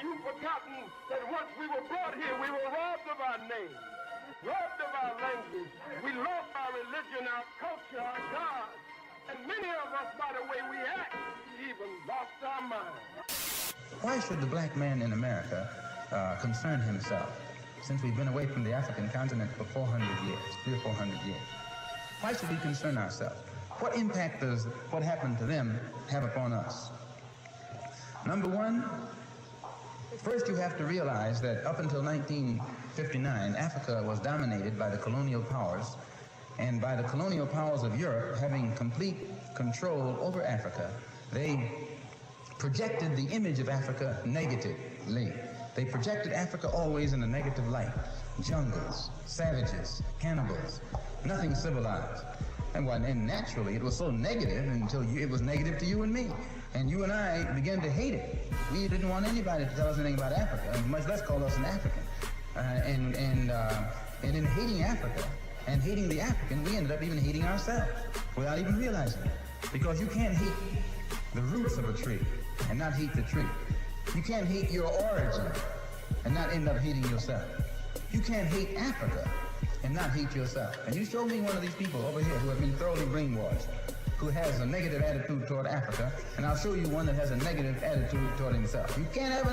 you forgotten that once we were brought here, we were robbed of our name, robbed of our language. We lost our religion, our culture, our God. And many of us, by the way we act, even lost our minds. Why should the black man in America concern himself, since we've been away from the African continent for 400 years, 300 or 400 years? Why should we concern ourselves? What impact does what happened to them have upon us? Number one, first you have to realize that up until 1959, Africa was dominated by the colonial powers, and by the colonial powers of Europe having complete control over Africa, they projected the image of Africa negatively. They projected Africa always in a negative light. Jungles, savages, cannibals, nothing civilized. And naturally, it was so negative until it was negative to you and me. And you and I began to hate it. We didn't want anybody to tell us anything about Africa, much less call us an African. And in hating Africa and hating the African, we ended up even hating ourselves without even realizing it. Because you can't hate the roots of a tree and not hate the tree. You can't hate your origin and not end up hating yourself. You can't hate Africa and not hate yourself. And you show me one of these people over here who have been thoroughly brainwashed, who has a negative attitude toward Africa, and I'll show you one that has a negative attitude toward himself. You can't have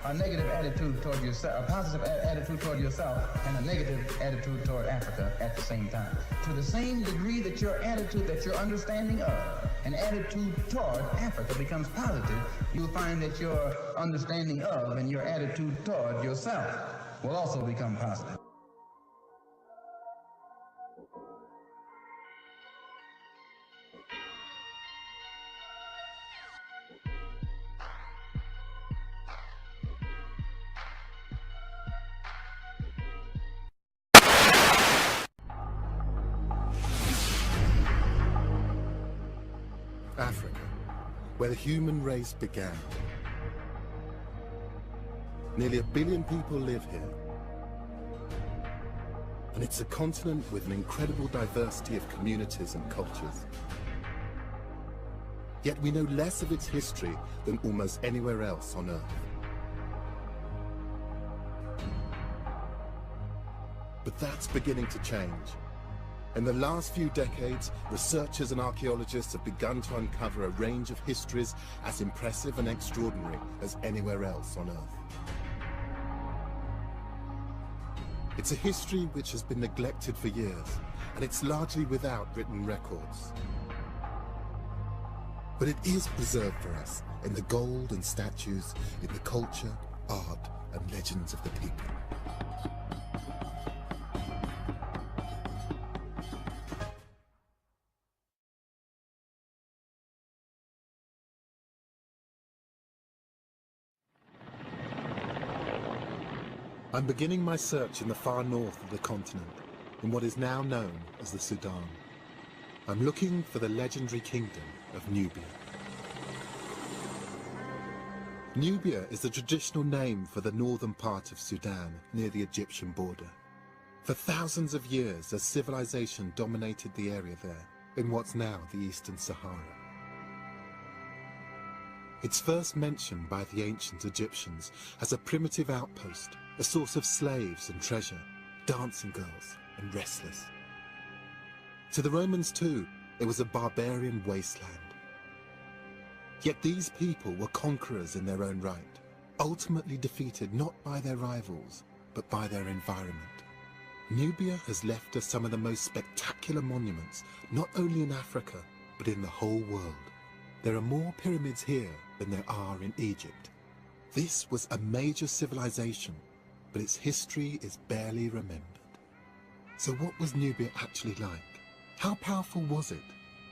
a negative attitude toward yourself, a positive attitude toward yourself, and a negative attitude toward Africa at the same time. To the same degree that your attitude, that your understanding of, an attitude toward Africa becomes positive, you'll find that your understanding of and your attitude toward yourself will also become positive. Africa, where the human race began. Nearly 1 billion people live here. And it's a continent with an incredible diversity of communities and cultures. Yet we know less of its history than almost anywhere else on Earth. But that's beginning to change. In the last few decades, researchers and archaeologists have begun to uncover a range of histories as impressive and extraordinary as anywhere else on Earth. It's a history which has been neglected for years, and it's largely without written records. But it is preserved for us in the gold and statues, in the culture, art, and legends of the people. I'm beginning my search in the far north of the continent, in what is now known as the Sudan. I'm looking for the legendary kingdom of Nubia. Nubia is the traditional name for the northern part of Sudan, near the Egyptian border. For thousands of years, a civilization dominated the area there, in what's now the Eastern Sahara. It's first mentioned by the ancient Egyptians as a primitive outpost, a source of slaves and treasure, dancing girls and wrestlers. To the Romans too, it was a barbarian wasteland. Yet these people were conquerors in their own right, ultimately defeated not by their rivals, but by their environment. Nubia has left us some of the most spectacular monuments, not only in Africa, but in the whole world. There are more pyramids here than there are in Egypt. This was a major civilization, but its history is barely remembered. So what was Nubia actually like? How powerful was it?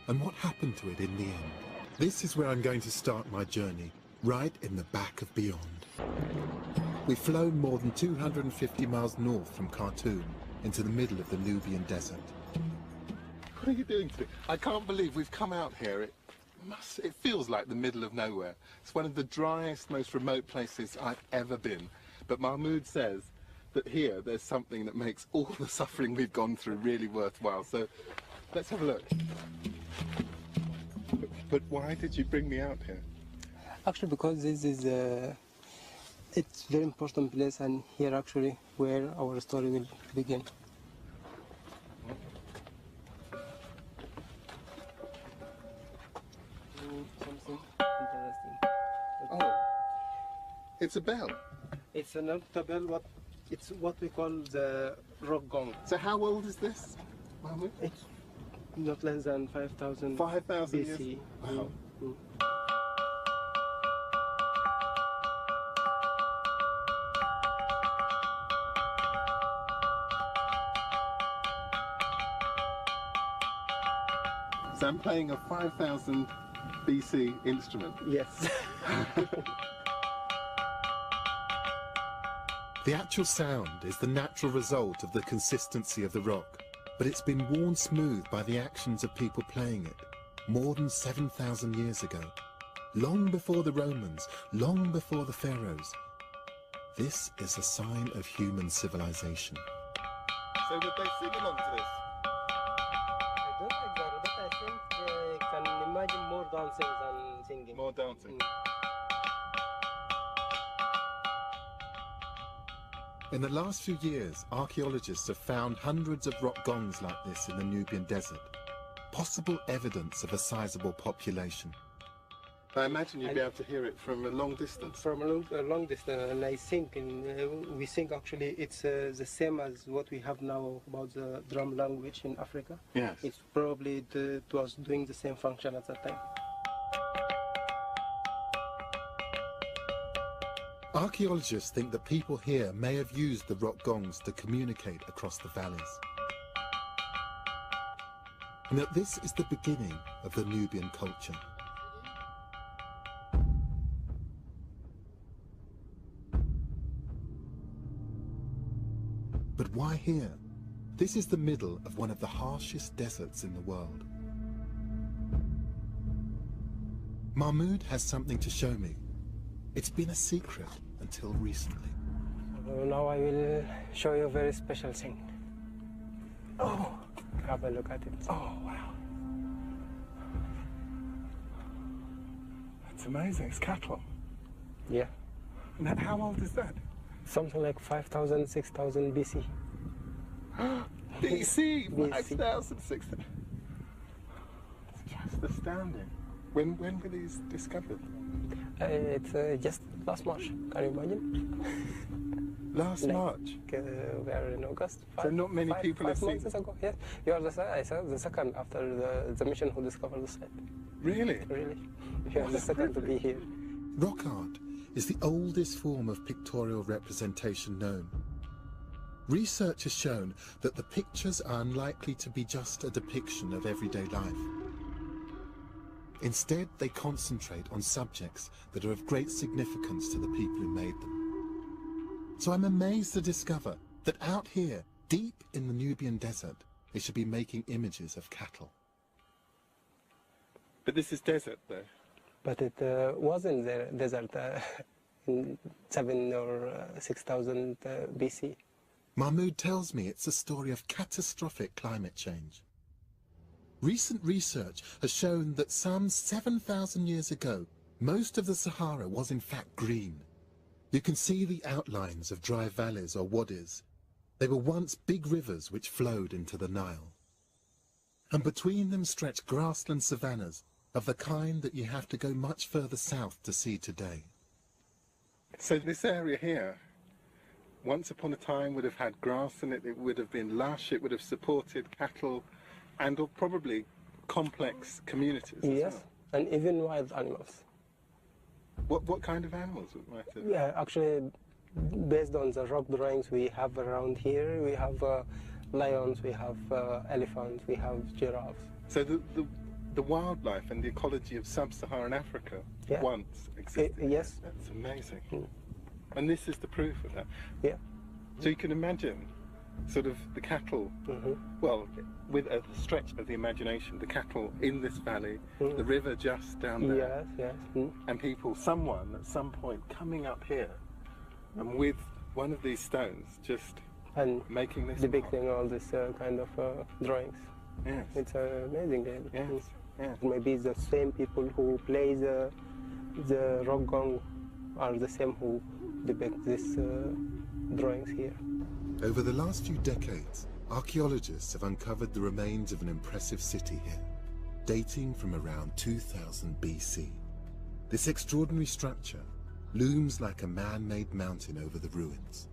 And what happened to it in the end? This is where I'm going to start my journey, right in the back of beyond. We've flown more than 250 miles north from Khartoum into the middle of the Nubian desert. What are you doing today? I can't believe we've come out here. It feels like the middle of nowhere. It's one of the driest, most remote places I've ever been. But Mahmoud says that here there's something that makes all the suffering we've gone through really worthwhile. So let's have a look. But why did you bring me out here? Actually, because this is It's a very important place, and here actually where our story will begin. Something interesting. Oh, it's a bell. It's not a bell, but it's what we call the rock gong. So how old is this, Mahmoud? It's not less than 5,000 5,000 years? BC. Wow. Mm. So I'm playing a 5,000 BC instrument. Yes. The actual sound is the natural result of the consistency of the rock, but it's been worn smooth by the actions of people playing it more than 7,000 years ago, long before the Romans, long before the pharaohs. This is a sign of human civilization. So would they sing along to this? I don't exactly, but I think they can imagine more dancing than singing. More dancing. In the last few years, archaeologists have found hundreds of rock gongs like this in the Nubian desert, possible evidence of a sizable population. I imagine you'd be able to hear it from a long distance. From a long distance, and I think we think actually it's the same as what we have now about the drum language in Africa. Yes. It's probably it was doing the same function at that time. Archaeologists think that people here may have used the rock gongs to communicate across the valleys, and that this is the beginning of the Nubian culture. But why here? This is the middle of one of the harshest deserts in the world. Mahmoud has something to show me. It's been a secret until recently. Now I will show you a very special thing. Oh, have a look at it. Oh, wow. That's amazing. It's cattle. Yeah, And how old is that? something like 5,000, 6,000 BC. BC, BC. 5,000, 6,000. It's just astounding. When were these discovered? It's just last March. Can you imagine? Last March. We are in August. So not many people have five seen months ago. Yes, you are the second after the mission who discovered the site. Really? Really, you are What the a second to be privilege. here. Rock art is the oldest form of pictorial representation known. Research has shown that the pictures are unlikely to be just a depiction of everyday life. Instead, they concentrate on subjects that are of great significance to the people who made them. So I'm amazed to discover that out here, deep in the Nubian desert, they should be making images of cattle. But this is desert, though. But it was in the desert in 7 or 6,000 BC. Mahmoud tells me it's a story of catastrophic climate change. Recent research has shown that some 7,000 years ago, most of the Sahara was in fact green. You can see the outlines of dry valleys or wadis. They were once big rivers which flowed into the Nile. And between them stretched grassland savannas of the kind that you have to go much further south to see today. So this area here, once upon a time would have had grass in it, it would have been lush, it would have supported cattle and or probably complex communities as Yes, well. and even wild animals. What kind of animals might it? Yeah, actually, based on the rock drawings we have around here, we have lions, we have elephants, we have giraffes. So the wildlife and the ecology of sub-Saharan Africa Yeah. once existed. Yes. That's amazing. Mm. And this is the proof of that. Yeah. So you can imagine sort of the cattle, Mm-hmm. well, with a stretch of the imagination, the cattle in this valley, the river just down there, Yes, yes. and people, someone at some point coming up here and with one of these stones just And making this depicting all this kind of drawings. Yes. It's amazing. Really. Yes. Yes. Maybe the same people who play the rock gong are the same who depict these drawings here. Over the last few decades, archaeologists have uncovered the remains of an impressive city here, dating from around 2000 BC. This extraordinary structure looms like a man-made mountain over the ruins.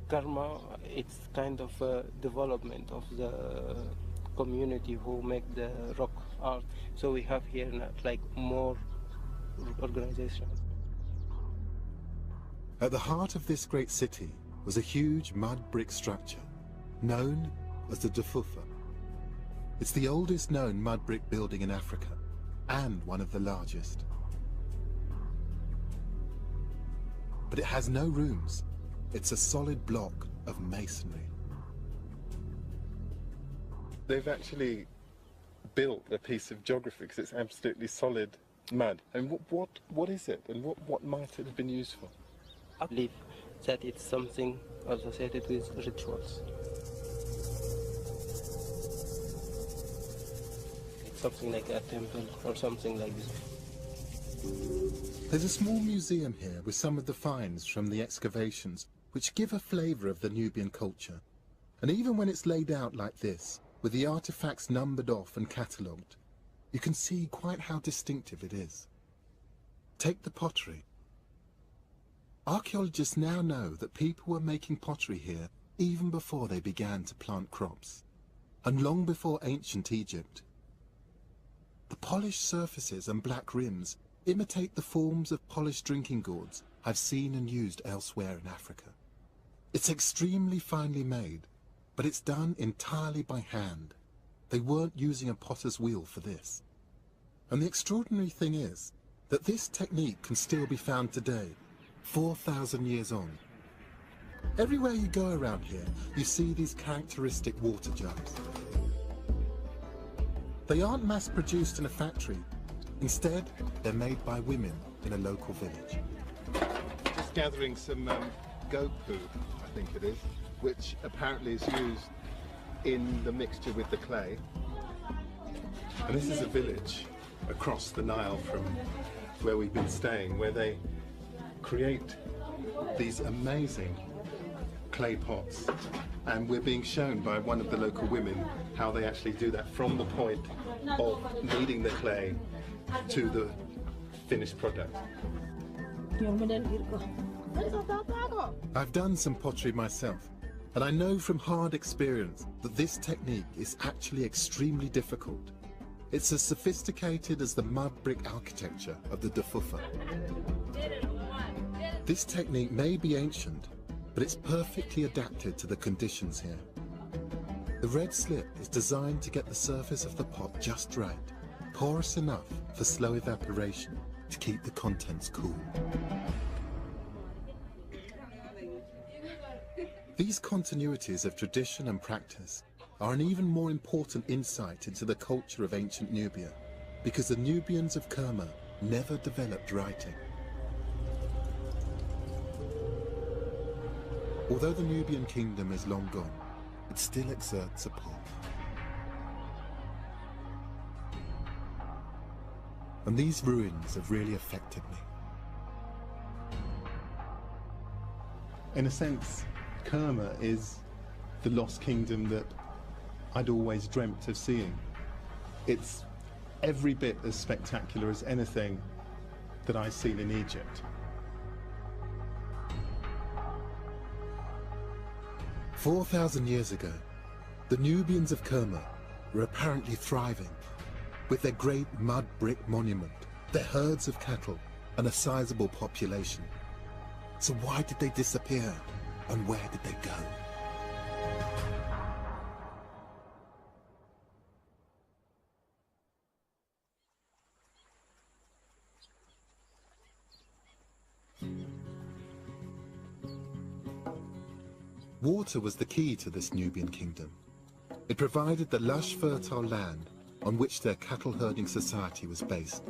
Karma, it's kind of a development of the community who make the rock art. So we have here like more organization. At the heart of this great city was a huge mud brick structure known as the Dufufa. It's the oldest known mud brick building in Africa and one of the largest. But it has no rooms. It's a solid block of masonry. They've actually built a piece of geography because it's absolutely solid mud. And what is it, and what might it have been used for? I believe that it's something associated with rituals. It's something like a temple or something like this. There's a small museum here with some of the finds from the excavations which give a flavour of the Nubian culture. And even when it's laid out like this, with the artefacts numbered off and catalogued, you can see quite how distinctive it is. Take the pottery. Archaeologists now know that people were making pottery here even before they began to plant crops, and long before ancient Egypt. The polished surfaces and black rims imitate the forms of polished drinking gourds I've seen and used elsewhere in Africa. It's extremely finely made, but it's done entirely by hand. They weren't using a potter's wheel for this. And the extraordinary thing is that this technique can still be found today, 4,000 years on. Everywhere you go around here, you see these characteristic water jars. They aren't mass-produced in a factory. Instead, they're made by women in a local village. Just gathering some goat poo, I think it is, which apparently is used in the mixture with the clay. And this is a village across the Nile from where we've been staying, where they create these amazing clay pots. And we're being shown by one of the local women how they actually do that from the point of kneading the clay to the finished product. I've done some pottery myself, and I know from hard experience that this technique is actually extremely difficult. It's as sophisticated as the mud brick architecture of the Dufufa. This technique may be ancient, but it's perfectly adapted to the conditions here. The red slip is designed to get the surface of the pot just right, porous enough for slow evaporation to keep the contents cool. These continuities of tradition and practice are an even more important insight into the culture of ancient Nubia, because the Nubians of Kerma never developed writing. Although the Nubian kingdom is long gone, it still exerts a pull. And these ruins have really affected me. In a sense, Kerma is the lost kingdom that I'd always dreamt of seeing. It's every bit as spectacular as anything that I've seen in Egypt. 4,000 years ago, the Nubians of Kerma were apparently thriving, with their great mud brick monument, their herds of cattle, and a sizable population. So why did they disappear, and where did they go? Water was the key to this Nubian kingdom. It provided the lush, fertile land on which their cattle-herding society was based.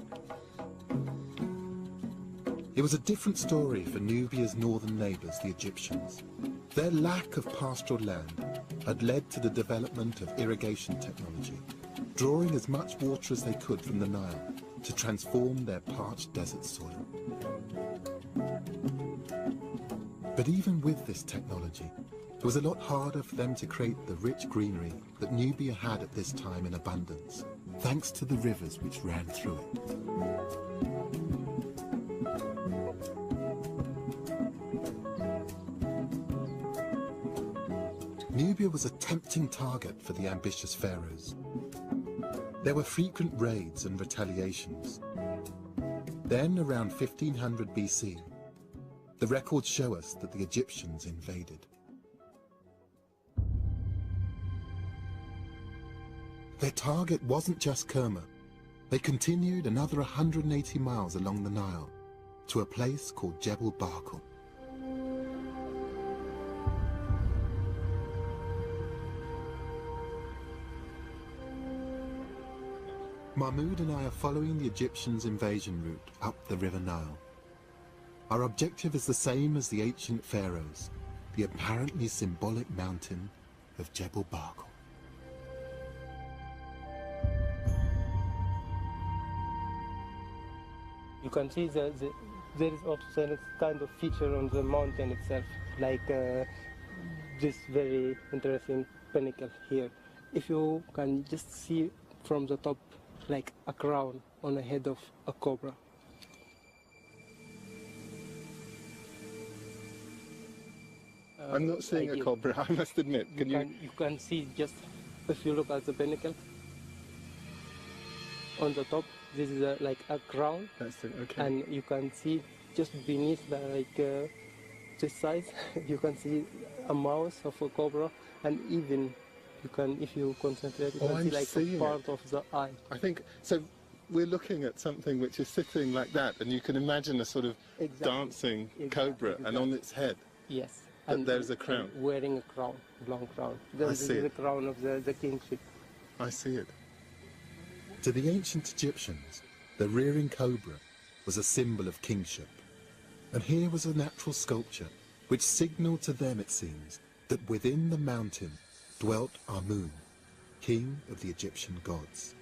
It was a different story for Nubia's northern neighbours, the Egyptians. Their lack of pastoral land had led to the development of irrigation technology, drawing as much water as they could from the Nile to transform their parched desert soil. But even with this technology, it was a lot harder for them to create the rich greenery that Nubia had at this time in abundance, thanks to the rivers which ran through it. Nubia was a tempting target for the ambitious pharaohs. There were frequent raids and retaliations. Then, around 1500 BC, the records show us that the Egyptians invaded. Their target wasn't just Kerma. They continued another 180 miles along the Nile to a place called Jebel Barkal. Mahmud and I are following the Egyptians' invasion route up the River Nile. Our objective is the same as the ancient pharaohs, the apparently symbolic mountain of Jebel Barkal. You can see there is also a kind of feature on the mountain itself, like this very interesting pinnacle here. If you can just see from the top, like a crown on the head of a cobra. I'm not seeing a cobra, I must admit. You can see just, if you look at the pinnacle, on the top, this is like a crown. That's it, okay. And you can see just beneath the, this size, you can see a mouth of a cobra, and even you can, if you concentrate, you can see like a part of the eye. I think, so we're looking at something which is sitting like that, and you can imagine a sort of dancing cobra, and on its head. Yes. And there's a crown. Wearing a crown, long crown. This is the crown of the kingship. I see it. To the ancient Egyptians, the rearing cobra was a symbol of kingship. And here was a natural sculpture which signalled to them, it seems, that within the mountain dwelt Amun, king of the Egyptian gods.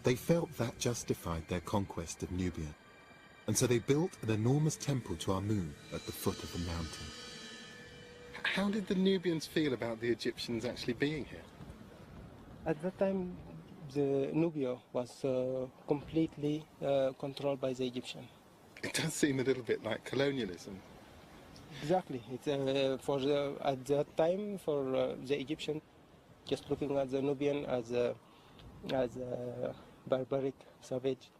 They felt that justified their conquest of Nubia, and so they built an enormous temple to Amun at the foot of the mountain. How did the Nubians feel about the Egyptians actually being here? At that time, the Nubia was completely controlled by the Egyptian. It does seem a little bit like colonialism. Exactly. It's at that time for the Egyptian, just looking at the Nubian as a barbaric savage.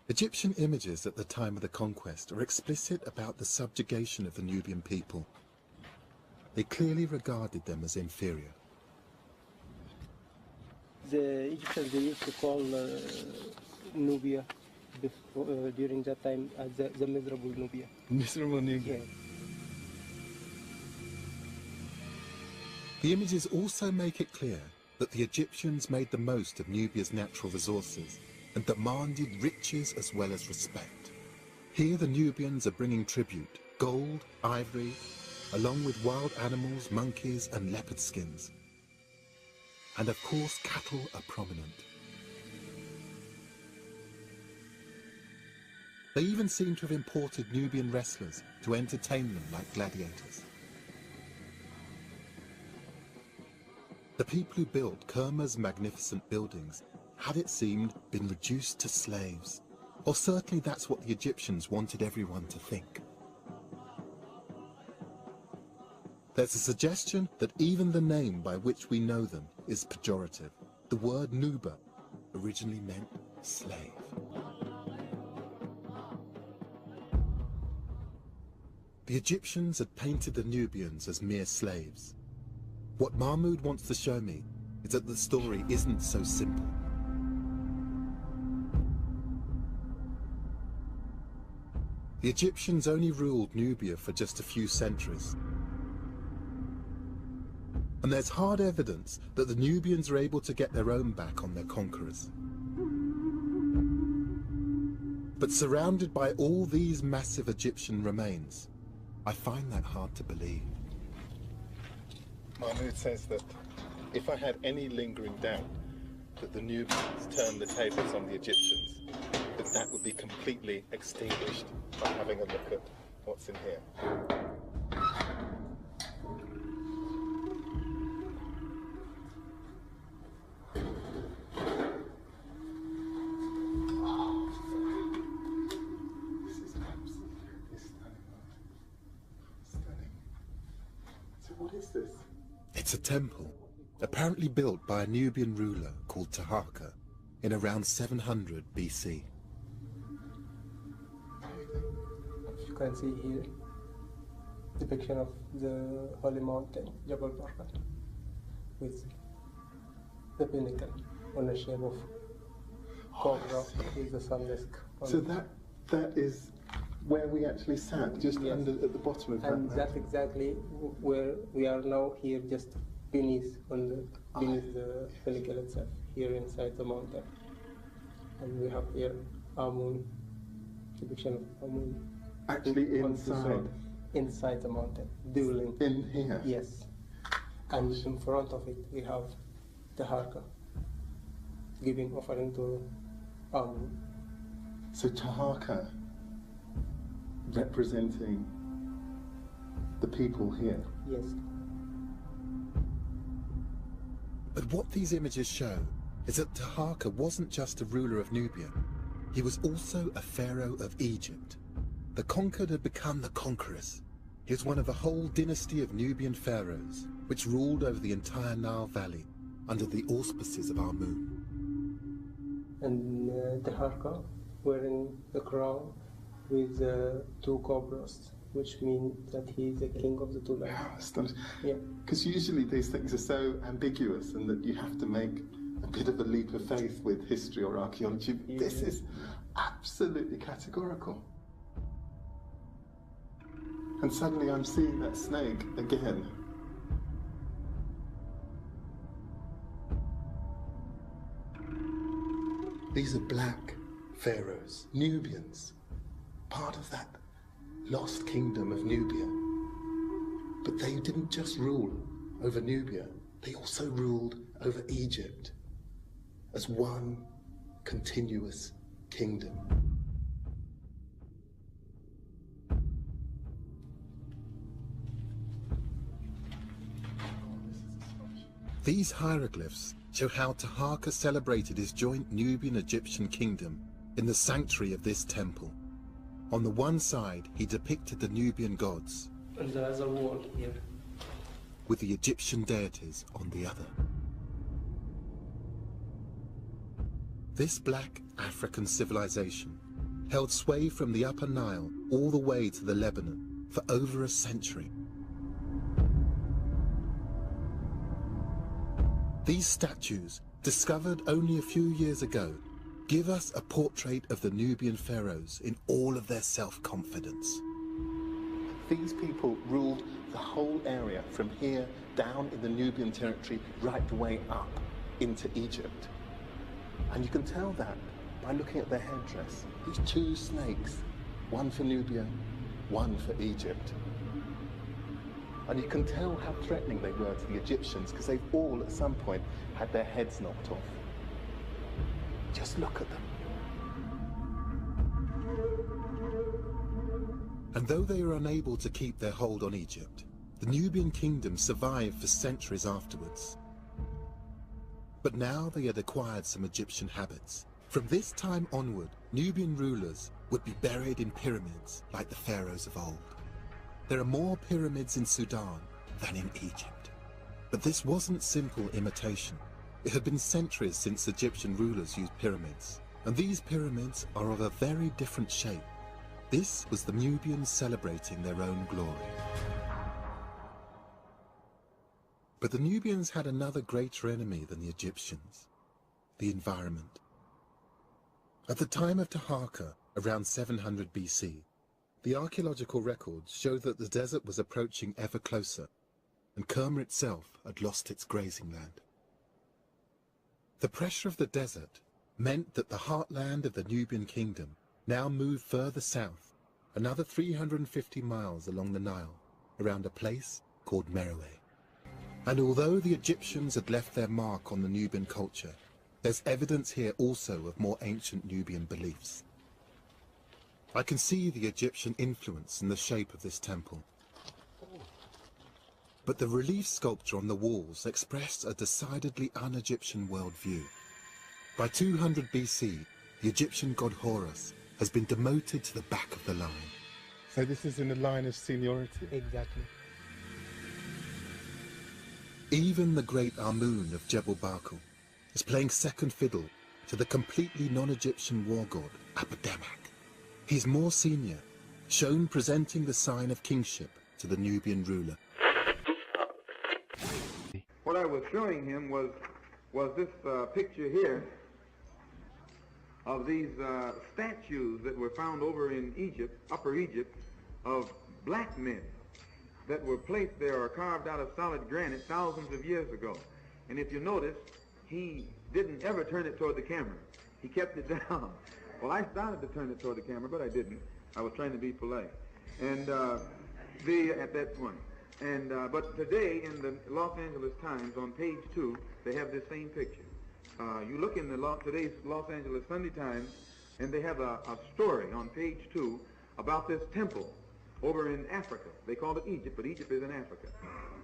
Egyptian images at the time of the conquest are explicit about the subjugation of the Nubian people. They clearly regarded them as inferior. The Egyptians, they used to call Nubia during that time as the miserable Nubia. Miserable Nubia. Yeah. The images also make it clear that the Egyptians made the most of Nubia's natural resources and demanded riches as well as respect. Here the Nubians are bringing tribute, gold, ivory, along with wild animals, monkeys and leopard skins. And of course cattle are prominent. They even seem to have imported Nubian wrestlers to entertain them like gladiators. The people who built Kerma's magnificent buildings had, it seemed, been reduced to slaves. Or certainly that's what the Egyptians wanted everyone to think. There's a suggestion that even the name by which we know them is pejorative. The word Nuba originally meant slave. The Egyptians had painted the Nubians as mere slaves. What Mahmud wants to show me is that the story isn't so simple. The Egyptians only ruled Nubia for just a few centuries. And there's hard evidence that the Nubians are able to get their own back on their conquerors. But surrounded by all these massive Egyptian remains, I find that hard to believe. Mahmud says that if I had any lingering doubt that the Nubians turned the tables on the Egyptians, that would be completely extinguished by having a look at what's in here. This is absolutely stunning. So what is this? It's a temple, apparently built by a Nubian ruler called Taharqa in around 700 BC. You can see here depiction of the holy mountain, Jabal Barkat, with the pinnacle on a shape of cobra with the sun disk. So that is where we actually sat, just Yes. under at the bottom of that. And that's exactly where we are now, here just beneath the pinnacle itself, here inside the mountain. And we have here Amun, depiction of Amun. Actually on the sword, inside the mountain, dueling. in here. Yes. And in front of it we have the Taharqa giving offering to Amun. So Taharqa representing the people here. Yes. But what these images show is that Taharqa wasn't just a ruler of Nubia, he was also a pharaoh of Egypt. The conquered had become the conquerors. He was one of a whole dynasty of Nubian pharaohs, which ruled over the entire Nile Valley under the auspices of Amun. And the Taharqa wearing the crown with two cobras, which means that he is the king of the two lands. Wow, astonishing. Yeah. Because usually these things are so ambiguous and that you have to make a bit of a leap of faith with history or archaeology. But this is absolutely categorical. And suddenly I'm seeing that snake again. These are black pharaohs, Nubians, part of that lost kingdom of Nubia. But they didn't just rule over Nubia, they also ruled over Egypt as one continuous kingdom. These hieroglyphs show how Taharqa celebrated his joint Nubian-Egyptian kingdom in the sanctuary of this temple. On the one side, he depicted the Nubian gods, And the other wall here. with the Egyptian deities on the other. This black African civilization held sway from the Upper Nile all the way to the Lebanon for over a century. These statues, discovered only a few years ago, give us a portrait of the Nubian pharaohs in all of their self-confidence. These people ruled the whole area from here down in the Nubian territory right the way up into Egypt. And you can tell that by looking at their headdress. These two snakes, one for Nubia, one for Egypt. And you can tell how threatening they were to the Egyptians because they've all at some point had their heads knocked off. Just look at them. And though they were unable to keep their hold on Egypt, the Nubian kingdom survived for centuries afterwards. But now they had acquired some Egyptian habits. From this time onward, Nubian rulers would be buried in pyramids like the pharaohs of old. There are more pyramids in Sudan than in Egypt. But this wasn't simple imitation. It had been centuries since Egyptian rulers used pyramids, and these pyramids are of a very different shape. This was the Nubians celebrating their own glory. But the Nubians had another greater enemy than the Egyptians: the environment. At the time of Taharqa, around 700 BC, the archaeological records show that the desert was approaching ever closer, and Kerma itself had lost its grazing land. The pressure of the desert meant that the heartland of the Nubian kingdom now moved further south, another 350 miles along the Nile, around a place called Meroe. And although the Egyptians had left their mark on the Nubian culture, there's evidence here also of more ancient Nubian beliefs. I can see the Egyptian influence in the shape of this temple. But the relief sculpture on the walls expressed a decidedly un-Egyptian worldview. By 200 BC, the Egyptian god Horus has been demoted to the back of the line. So this is in a line of seniority? Exactly. Even the great Amun of Jebel Barkal is playing second fiddle to the completely non-Egyptian war god Apedemak. He's more senior, shown presenting the sign of kingship to the Nubian ruler. What I was showing him was this picture here of these statues that were found over in Egypt, Upper Egypt, of black men that were placed there or carved out of solid granite thousands of years ago. And if you notice, he didn't ever turn it toward the camera. He kept it down. Well, I started to turn it toward the camera, but I didn't. I was trying to be polite. And at that point. And but today in the Los Angeles Times on page 2, they have this same picture. You look in today's Los Angeles Sunday Times, and they have a story on page 2 about this temple over in Africa. They call it Egypt, but Egypt is in Africa.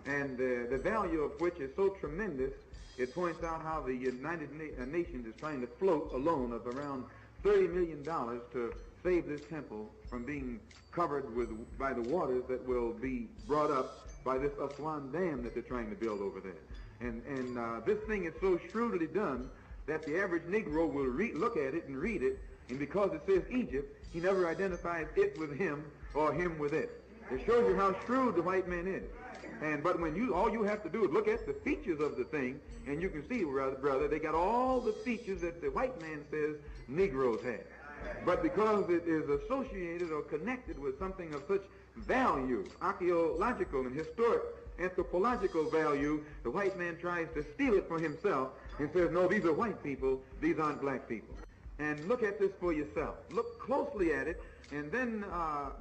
And the value of which is so tremendous, it points out how the United Nations is trying to float a loan of around $30 million to save this temple from being covered by the waters that will be brought up by this Aswan Dam that they're trying to build over there. And this thing is so shrewdly done that the average Negro will look at it and read it, and because it says Egypt, he never identifies it with him or him with it. It shows you how shrewd the white man is. But when all you have to do is look at the features of the thing, and you can see, brother, they got all the features that the white man says Negroes have. But because it is associated or connected with something of such value, archaeological and historic, anthropological value, the white man tries to steal it for himself and says, no, these are white people, these aren't black people. And look at this for yourself. Look closely at it, and then,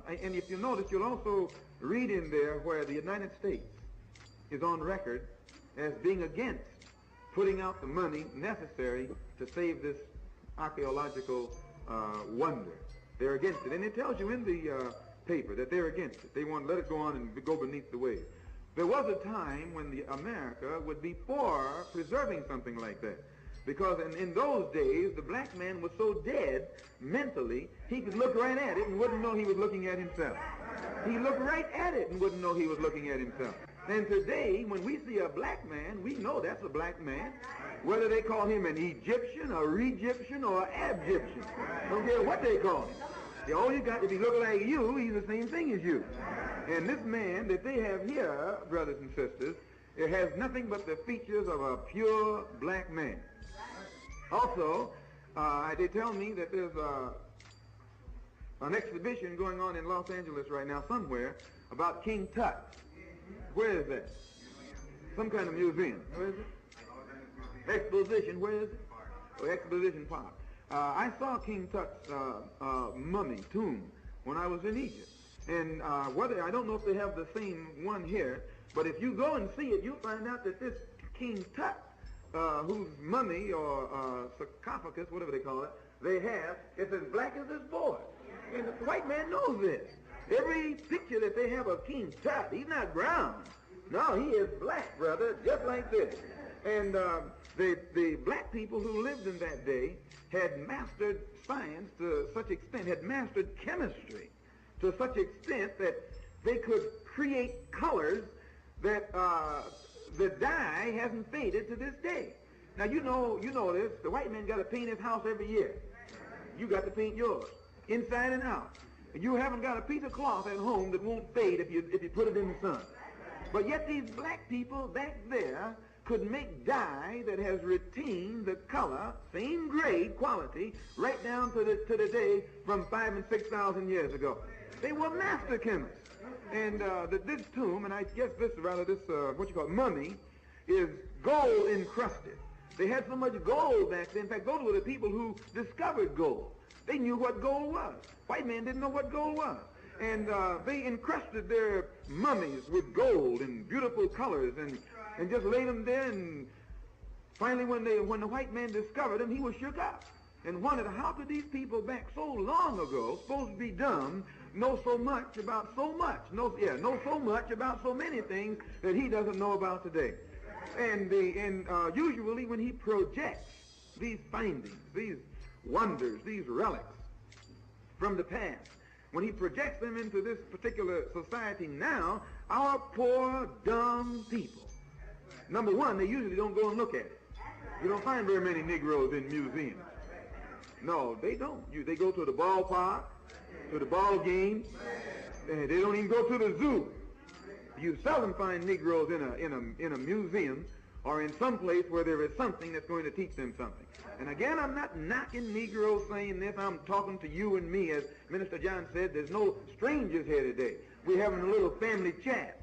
and if you notice, you'll also read in there where the United States is on record as being against putting out the money necessary to save this archaeological wonder. They're against it. And it tells you in the paper that they're against it. They want to let it go on and go beneath the waves. There was a time when America would be for preserving something like that. Because in those days, the black man was so dead mentally, he could look right at it and wouldn't know he was looking at himself. He looked right at it and wouldn't know he was looking at himself. And today, when we see a black man, we know that's a black man. Whether they call him an Egyptian, a Re-Egyptian, or an Ab-Egyptian. Don't care what they call him. All you got, if he look like you, he's the same thing as you. And this man that they have here, brothers and sisters, it has nothing but the features of a pure black man. Also, they tell me that there's an exhibition going on in Los Angeles right now somewhere about King Tut. Where is that? Some kind of museum. Where is it? Exposition. Where is it? Oh, Exposition Park. I saw King Tut's mummy tomb when I was in Egypt. And I don't know if they have the same one here, but if you go and see it, you'll find out that this King Tut, whose mummy or sarcophagus, whatever they call it, they have, it's as black as this board. And the white man knows this. Every picture that they have of King Tut, he's not brown. No, he is black, brother, just like this. And the black people who lived in that day had mastered science to such extent, had mastered chemistry to such extent that they could create colors that the dye hasn't faded to this day. Now, you know this. The white man got to paint his house every year. You got to paint yours, inside and out. And you haven't got a piece of cloth at home that won't fade if you put it in the sun. But yet these black people back there could make dye that has retained the color, same grade quality, right down to the day from 5,000 and 6,000 years ago. They were master chemists. And this tomb, and I guess this mummy, is gold encrusted. They had so much gold back then. In fact, those were the people who discovered gold. They knew what gold was. White man didn't know what gold was. And they encrusted their mummies with gold and beautiful colors and just laid them there. And finally, when the white man discovered them, he was shook up. and wondered how could these people back so long ago, supposed to be dumb, know so much about so much, know so much about so many things that he doesn't know about today. And usually when he projects these findings, these wonders, these relics from the past, when he projects them into this particular society now, our poor, dumb people, number one, they usually don't go and look at it. You don't find very many Negroes in museums. No, they don't. They go to the ballpark, to the ball game. They don't even go to the zoo. You seldom find Negroes in a museum or in some place where there is something that's going to teach them something. And again, I'm not knocking Negroes saying this. I'm talking to you and me. As Minister John said, there's no strangers here today. We're having a little family chat.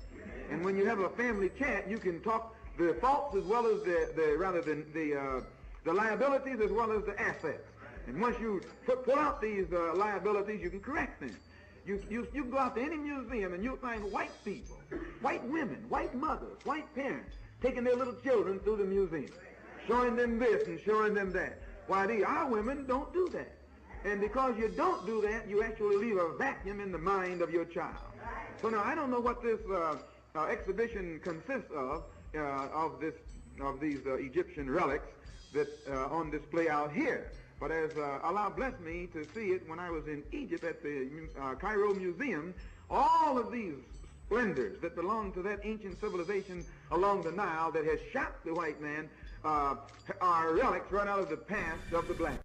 And when you have a family chat, you can talk the faults as well as the liabilities as well as the assets. And once you pull out these liabilities, you can correct them. You can go out to any museum and you'll find white people, white women, white mothers, white parents taking their little children through the museum, showing them this and showing them that. Why, our women don't do that. And because you don't do that, you actually leave a vacuum in the mind of your child. So now I don't know what this exhibition consists of these Egyptian relics that on display out here. But as Allah blessed me to see it when I was in Egypt at the Cairo Museum, all of these splendors that belong to that ancient civilization along the Nile that has shocked the white man are relics right out of the past of the black.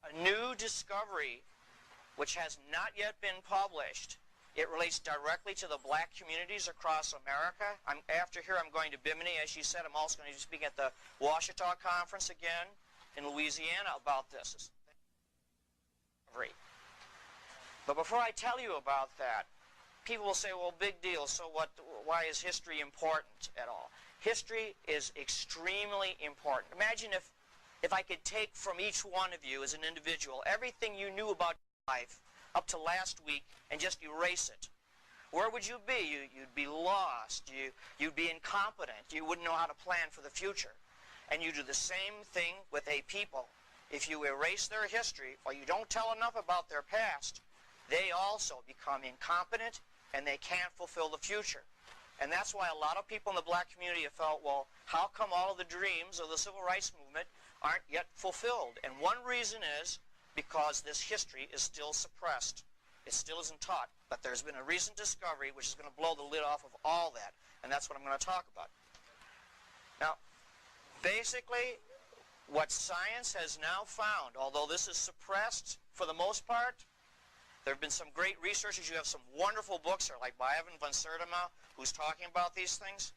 A new discovery which has not yet been published. It relates directly to the black communities across America. After here, I'm going to Bimini. As she said, I'm also going to be speaking at the Ouachita Conference again in Louisiana about this. But before I tell you about that, people will say, well, big deal, so what? Why is history important at all? History is extremely important. Imagine if I could take from each one of you as an individual everything you knew about life up to last week and just erase it. Where would you be? You'd be lost. You'd be incompetent. You wouldn't know how to plan for the future. And you do the same thing with a people. If you erase their history or you don't tell enough about their past, they also become incompetent and they can't fulfill the future. And that's why a lot of people in the black community have felt, well, how come all of the dreams of the civil rights movement aren't yet fulfilled? And one reason is because this history is still suppressed. It still isn't taught. But there's been a recent discovery which is going to blow the lid off of all that. And that's what I'm going to talk about. Now, basically, what science has now found, although this is suppressed for the most part, there have been some great researchers. You have some wonderful books, like by Ivan van Sertima, who's talking about these things.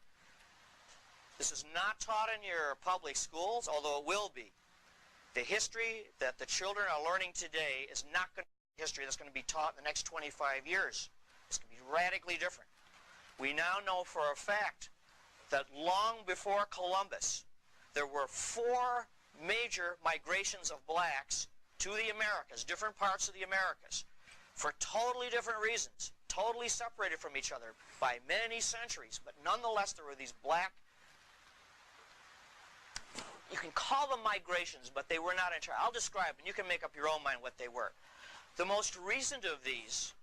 This is not taught in your public schools, although it will be. The history that the children are learning today is not going to be history that's going to be taught in the next 25 years. It's going to be radically different. We now know for a fact that long before Columbus, there were 4 major migrations of blacks to the Americas, different parts of the Americas, for totally different reasons, totally separated from each other by many centuries. But nonetheless, there were these black, you can call them migrations, but they were not entire. I'll describe, and you can make up your own mind what they were. The most recent of these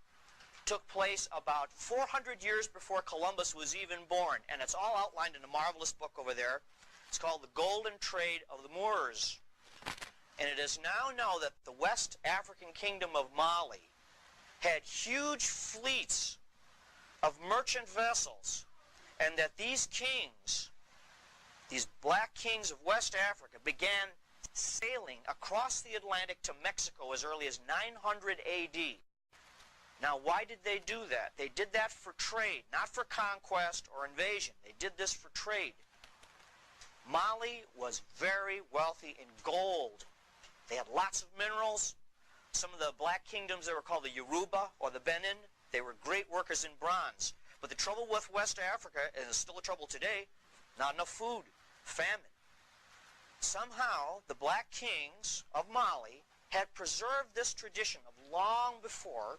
took place about 400 years before Columbus was even born, and it's all outlined in a marvelous book over there. It's called The Golden Trade of the Moors. And it is now known that the West African kingdom of Mali had huge fleets of merchant vessels, and that these kings, these black kings of West Africa, began sailing across the Atlantic to Mexico as early as 900 AD. Now, why did they do that? They did that for trade, not for conquest or invasion. They did this for trade. Mali was very wealthy in gold. They had lots of minerals. Some of the black kingdoms, they were called the Yoruba or the Benin. They were great workers in bronze. But the trouble with West Africa, and it's still a trouble today, not enough food, famine. Somehow, the black kings of Mali had preserved this tradition of long before,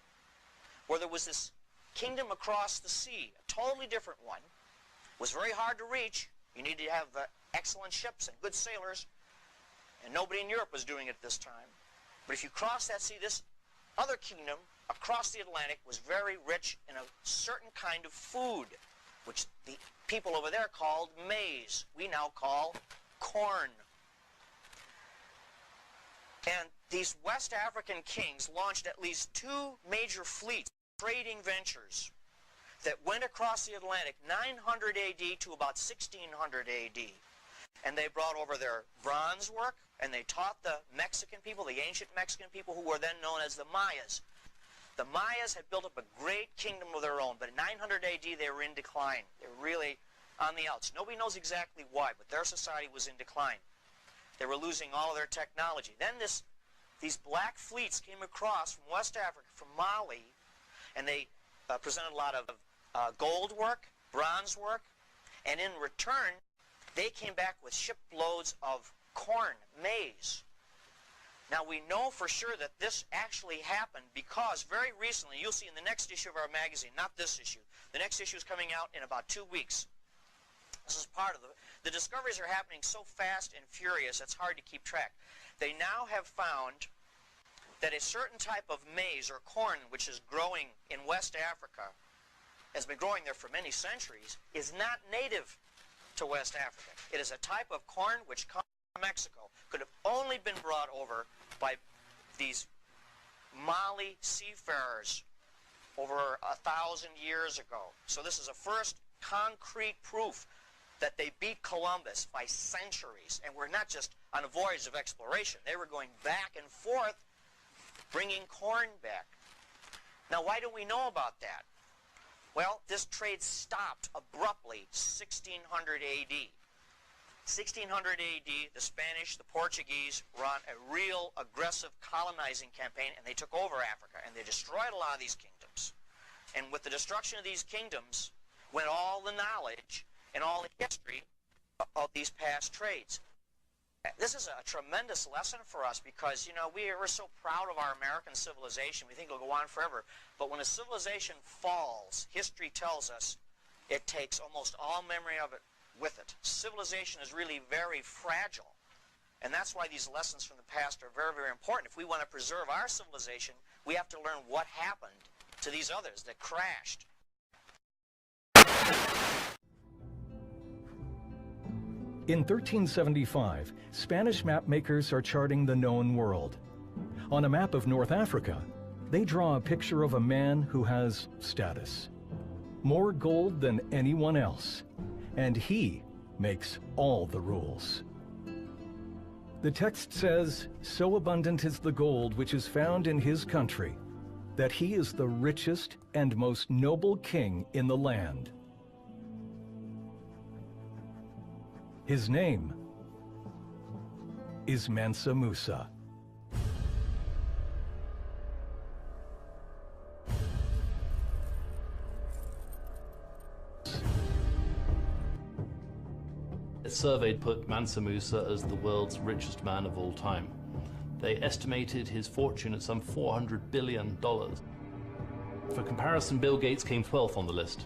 where there was this kingdom across the sea, a totally different one, was very hard to reach. You needed to have excellent ships and good sailors, and nobody in Europe was doing it at this time. But if you cross that sea, this other kingdom across the Atlantic was very rich in a certain kind of food, which the people over there called maize. We now call corn. And these West African kings launched at least 2 major fleets, trading ventures, that went across the Atlantic 900 AD to about 1600 AD. And they brought over their bronze work, and they taught the Mexican people, the ancient Mexican people, who were then known as the Mayas. The Mayas had built up a great kingdom of their own, but in 900 AD they were in decline. They were really on the outs. Nobody knows exactly why, but their society was in decline. They were losing all of their technology. Then these black fleets came across from West Africa, from Mali, and they presented a lot of gold work, bronze work, and in return they came back with shiploads of corn, maize. Now we know for sure that this actually happened because very recently, you'll see in the next issue of our magazine, not this issue, the next issue is coming out in about 2 weeks. This is part of the discoveries are happening so fast and furious it's hard to keep track. They now have found that a certain type of maize or corn which is growing in West Africa, has been growing there for many centuries, is not native to West Africa. It is a type of corn which comes from Mexico, could have only been brought over by these Mali seafarers over 1,000 years ago. So this is a first concrete proof that they beat Columbus by centuries, and were not just on a voyage of exploration. They were going back and forth, bringing corn back. Now, why do we know about that? Well, this trade stopped abruptly 1600 AD. 1600 AD, the Spanish, the Portuguese were on a real aggressive colonizing campaign, and they took over Africa, and they destroyed a lot of these kingdoms. And with the destruction of these kingdoms went all the knowledge and all the history of these past trades. This is a tremendous lesson for us because, you know, we're so proud of our American civilization. We think it'll go on forever. But when a civilization falls, history tells us it takes almost all memory of it with it. Civilization is really very fragile. And that's why these lessons from the past are very, very important. If we want to preserve our civilization, we have to learn what happened to these others that crashed. In 1375, Spanish map makers are charting the known world. On a map of North Africa, they draw a picture of a man who has status. More gold than anyone else, and he makes all the rules. The text says, "So abundant is the gold which is found in his country, that he is the richest and most noble king in the land." His name is Mansa Musa. A survey put Mansa Musa as the world's richest man of all time. They estimated his fortune at some $400 billion. For comparison, Bill Gates came 12th on the list,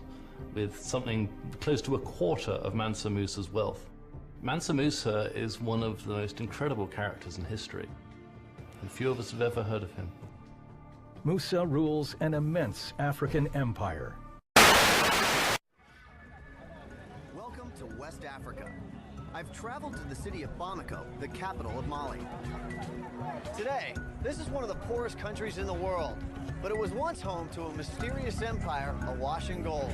with something close to a quarter of Mansa Musa's wealth. Mansa Musa is one of the most incredible characters in history, and few of us have ever heard of him. Musa rules an immense African empire. Welcome to West Africa. I've traveled to the city of Bamako, the capital of Mali. Today, this is one of the poorest countries in the world, but it was once home to a mysterious empire awash in gold.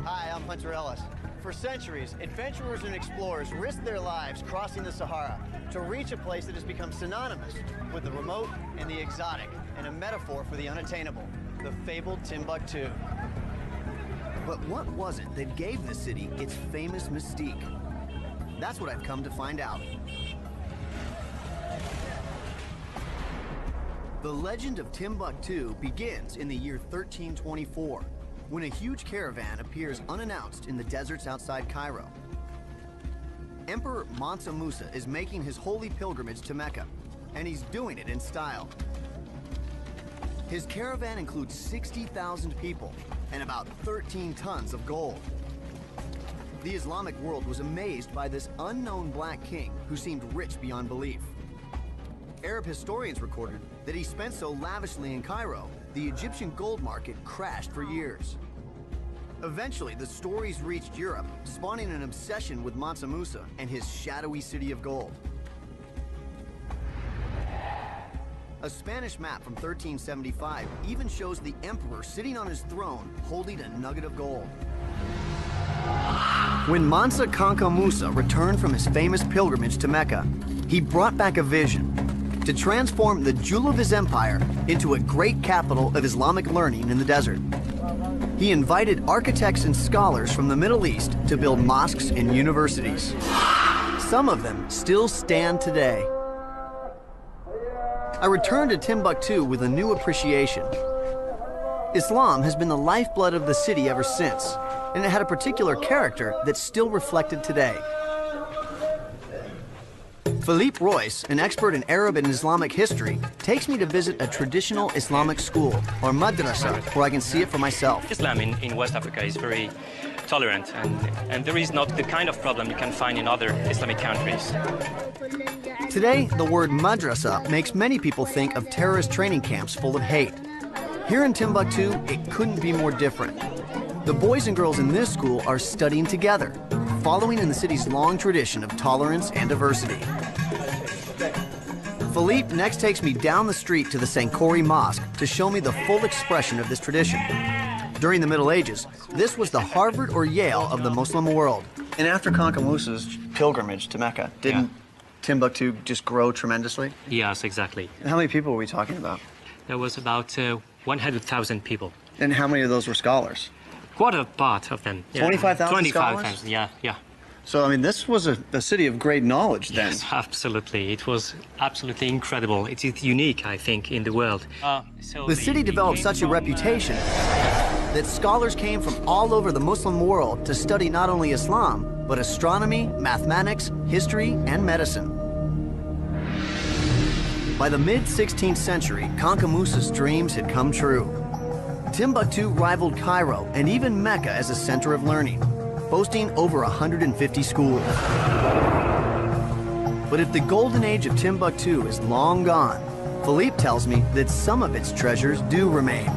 Hi, I'm Hunter Ellis. For centuries, adventurers and explorers risked their lives crossing the Sahara to reach a place that has become synonymous with the remote and the exotic, and a metaphor for the unattainable, the fabled Timbuktu. But what was it that gave the city its famous mystique? That's what I've come to find out. The legend of Timbuktu begins in the year 1324, when a huge caravan appears unannounced in the deserts outside Cairo. Emperor Mansa Musa is making his holy pilgrimage to Mecca, and he's doing it in style. His caravan includes 60,000 people and about 13 tons of gold. The Islamic world was amazed by this unknown black king who seemed rich beyond belief. Arab historians recorded that he spent so lavishly in Cairo, the Egyptian gold market crashed for years. Eventually, the stories reached Europe, spawning an obsession with Mansa Musa and his shadowy city of gold. A Spanish map from 1375 even shows the emperor sitting on his throne holding a nugget of gold. When Mansa Kanka Musa returned from his famous pilgrimage to Mecca, he brought back a vision to transform the jewel of his empire into a great capital of Islamic learning in the desert. He invited architects and scholars from the Middle East to build mosques and universities. Some of them still stand today. I returned to Timbuktu with a new appreciation. Islam has been the lifeblood of the city ever since, and it had a particular character that's still reflected today. Philippe Royce, an expert in Arab and Islamic history, takes me to visit a traditional Islamic school, or madrasa, where I can see it for myself. Islam in West Africa is very tolerant, and there is not the kind of problem you can find in other Islamic countries. Today, the word madrasa makes many people think of terrorist training camps full of hate. Here in Timbuktu, it couldn't be more different. The boys and girls in this school are studying together, following in the city's long tradition of tolerance and diversity. Philippe next takes me down the street to the Sankore Mosque to show me the full expression of this tradition. During the Middle Ages, this was the Harvard or Yale of the Muslim world. And after Kanka Musa's pilgrimage to Mecca, didn't Timbuktu just grow tremendously? Yes, exactly. And how many people were we talking about? There was about 100,000 people. And how many of those were scholars? Quite a part of them. 25,000 scholars? 25,000, yeah. So, I mean, this was a city of great knowledge then. Yes, absolutely. It was absolutely incredible. It is unique, I think, in the world. The city developed such a reputation that scholars came from all over the Muslim world to study not only Islam, but astronomy, mathematics, history, and medicine. By the mid-16th century, Kanka Musa's dreams had come true. Timbuktu rivaled Cairo and even Mecca as a center of learning, boasting over 150 schools. But if the golden age of Timbuktu is long gone, Philippe tells me that some of its treasures do remain.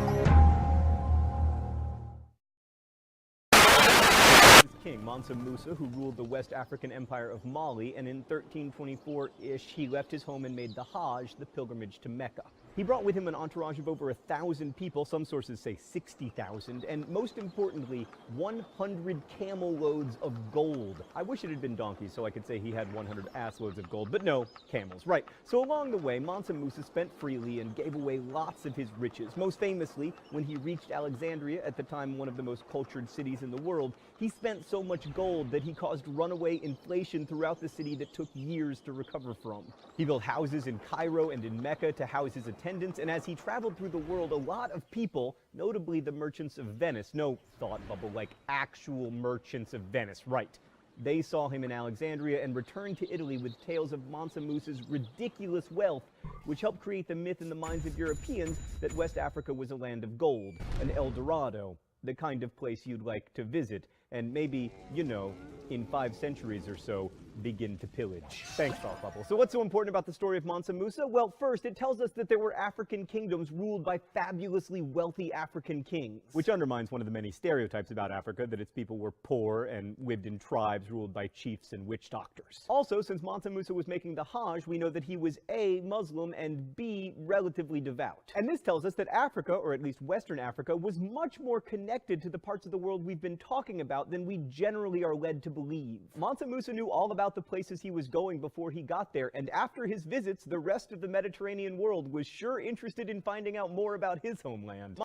King Mansa Musa, who ruled the West African Empire of Mali, and in 1324-ish he left his home and made the Hajj, the pilgrimage to Mecca. He brought with him an entourage of over 1,000 people, some sources say 60,000, and most importantly, 100 camel loads of gold. I wish it had been donkeys so I could say he had 100 ass loads of gold, but no, camels, right. So along the way, Mansa Musa spent freely and gave away lots of his riches. Most famously, when he reached Alexandria, at the time one of the most cultured cities in the world, he spent so much gold that he caused runaway inflation throughout the city that took years to recover from. He built houses in Cairo and in Mecca to house his attendants, and as he traveled through the world, a lot of people, notably the merchants of Venice, no thought bubble, like actual merchants of Venice, right. They saw him in Alexandria and returned to Italy with tales of Mansa Musa's ridiculous wealth, which helped create the myth in the minds of Europeans that West Africa was a land of gold, an El Dorado, the kind of place you'd like to visit, and maybe, you know, in 5 centuries or so, begin to pillage. Thanks, Thought Bubble. So what's so important about the story of Mansa Musa? Well, first, it tells us that there were African kingdoms ruled by fabulously wealthy African kings, which undermines one of the many stereotypes about Africa, that its people were poor and lived in tribes ruled by chiefs and witch doctors. Also, since Mansa Musa was making the Hajj, we know that he was A, Muslim, and B, relatively devout. And this tells us that Africa, or at least Western Africa, was much more connected to the parts of the world we've been talking about than we generally are led to believe. Mansa Musa knew all about the places he was going before he got there, and after his visits, the rest of the Mediterranean world was sure interested in finding out more about his homeland.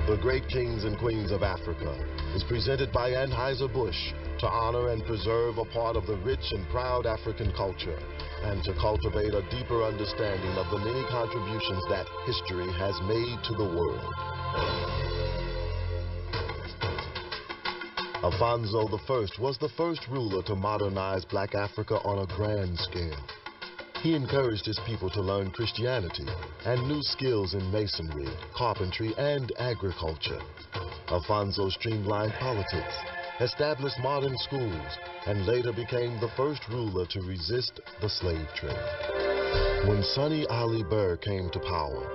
The Great Kings and Queens of Africa is presented by Anheuser-Busch to honor and preserve a part of the rich and proud African culture, and to cultivate a deeper understanding of the many contributions that history has made to the world. Alfonso I was the first ruler to modernize Black Africa on a grand scale. He encouraged his people to learn Christianity and new skills in masonry, carpentry, and agriculture. Alfonso streamlined politics, established modern schools, and later became the first ruler to resist the slave trade. When Sani Ali Burr came to power,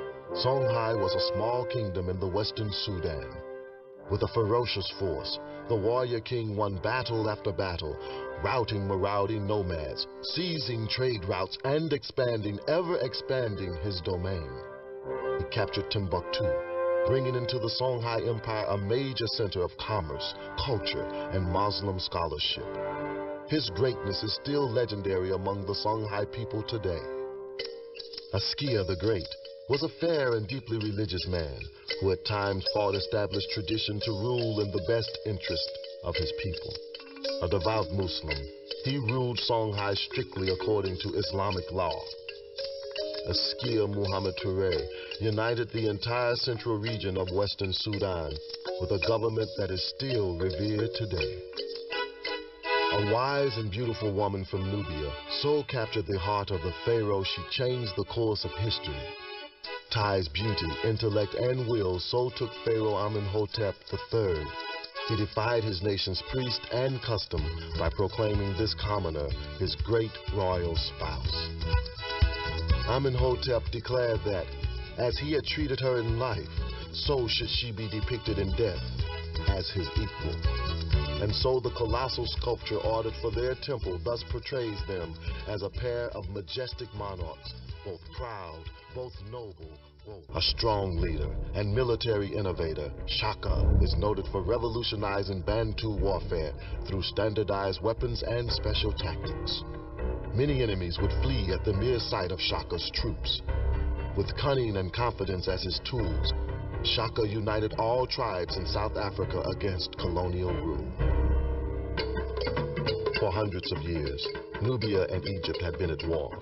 Songhai was a small kingdom in the western Sudan. With a ferocious force, the warrior king won battle after battle, routing marauding nomads, seizing trade routes, and ever expanding his domain. He captured Timbuktu, bringing into the Songhai Empire a major center of commerce, culture, and Muslim scholarship. His greatness is still legendary among the Songhai people today. Askia the Great was a fair and deeply religious man who at times fought established tradition to rule in the best interest of his people. A devout Muslim, he ruled Songhai strictly according to Islamic law. Askia Muhammad Touré united the entire central region of western Sudan with a government that is still revered today. A wise and beautiful woman from Nubia so captured the heart of the pharaoh she changed the course of history. Tai's beauty, intellect, and will so took Pharaoh Amenhotep III. He defied his nation's priest and custom by proclaiming this commoner his great royal spouse. Amenhotep declared that, as he had treated her in life, so should she be depicted in death as his equal. And so the colossal sculpture ordered for their temple thus portrays them as a pair of majestic monarchs, both proud, both noble, a strong leader and military innovator. Shaka is noted for revolutionizing Bantu warfare through standardized weapons and special tactics. Many enemies would flee at the mere sight of Shaka's troops. With cunning and confidence as his tools, Shaka united all tribes in South Africa against colonial rule. For hundreds of years, Nubia and Egypt had been at war.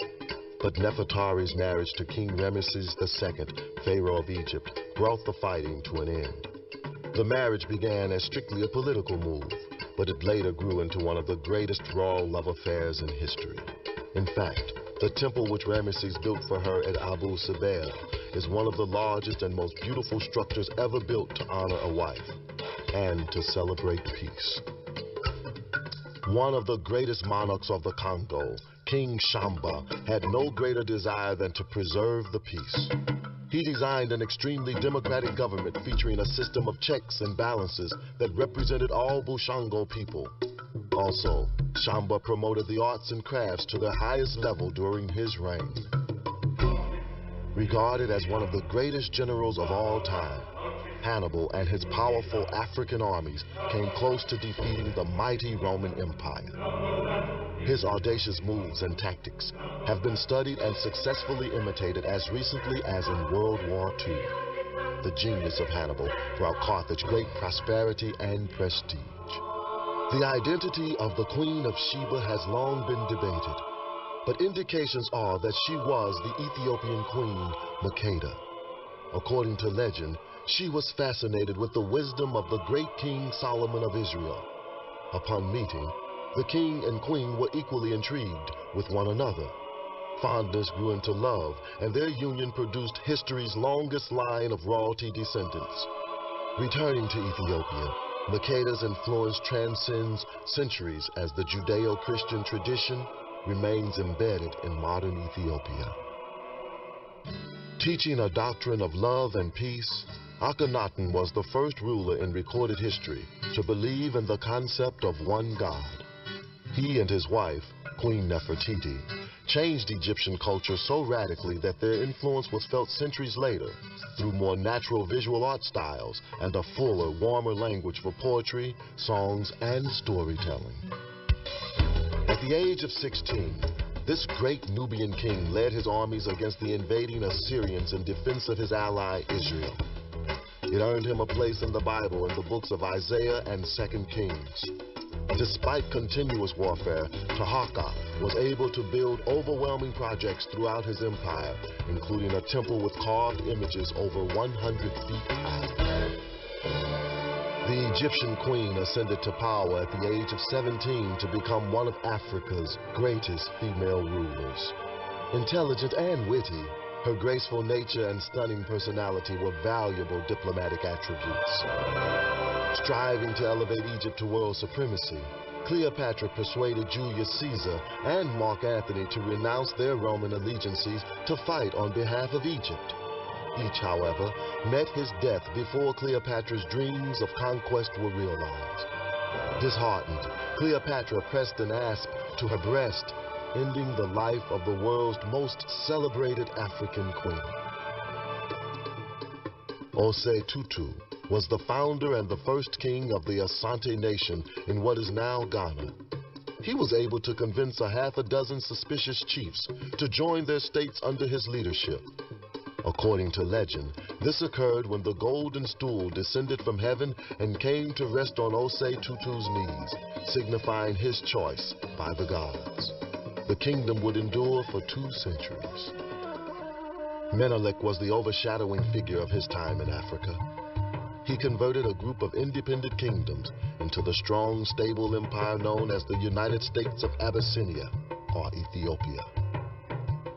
But Nefertari's marriage to King Ramesses II, Pharaoh of Egypt, brought the fighting to an end. The marriage began as strictly a political move, but it later grew into one of the greatest royal love affairs in history. In fact, the temple which Ramesses built for her at Abu Simbel is one of the largest and most beautiful structures ever built to honor a wife and to celebrate peace. One of the greatest monarchs of the Congo, King Shamba, had no greater desire than to preserve the peace. He designed an extremely democratic government featuring a system of checks and balances that represented all Bushango people. Also, Shamba promoted the arts and crafts to their highest level during his reign. Regarded as one of the greatest generals of all time, Hannibal and his powerful African armies came close to defeating the mighty Roman Empire. His audacious moves and tactics have been studied and successfully imitated as recently as in World War II. The genius of Hannibal brought Carthage great prosperity and prestige. The identity of the Queen of Sheba has long been debated, but indications are that she was the Ethiopian queen, Makeda. According to legend, she was fascinated with the wisdom of the great King Solomon of Israel. Upon meeting, the king and queen were equally intrigued with one another. Fondness grew into love, and their union produced history's longest line of royalty descendants. Returning to Ethiopia, Makeda's influence transcends centuries as the Judeo-Christian tradition remains embedded in modern Ethiopia. Teaching a doctrine of love and peace, Akhenaten was the first ruler in recorded history to believe in the concept of one God. He and his wife, Queen Nefertiti, changed Egyptian culture so radically that their influence was felt centuries later through more natural visual art styles and a fuller, warmer language for poetry, songs, and storytelling. At the age of 16, this great Nubian king led his armies against the invading Assyrians in defense of his ally Israel. It earned him a place in the Bible in the books of Isaiah and 2 Kings. Despite continuous warfare, Taharqa was able to build overwhelming projects throughout his empire, including a temple with carved images over 100 feet high. The Egyptian queen ascended to power at the age of 17 to become one of Africa's greatest female rulers. Intelligent and witty, Her graceful nature and stunning personality were valuable diplomatic attributes. Striving to elevate Egypt to world supremacy, Cleopatra persuaded Julius Caesar and Mark Antony to renounce their Roman allegiances to fight on behalf of Egypt. Each, however, met his death before Cleopatra's dreams of conquest were realized. Disheartened, Cleopatra pressed an asp to her breast, ending the life of the world's most celebrated African queen. Osei Tutu was the founder and the first king of the Asante Nation in what is now Ghana. He was able to convince a half a dozen suspicious chiefs to join their states under his leadership. According to legend, this occurred when the golden stool descended from heaven and came to rest on Osei Tutu's knees, signifying his choice by the gods. The kingdom would endure for 2 centuries. Menelik was the overshadowing figure of his time in Africa. He converted a group of independent kingdoms into the strong, stable empire known as the United States of Abyssinia, or Ethiopia.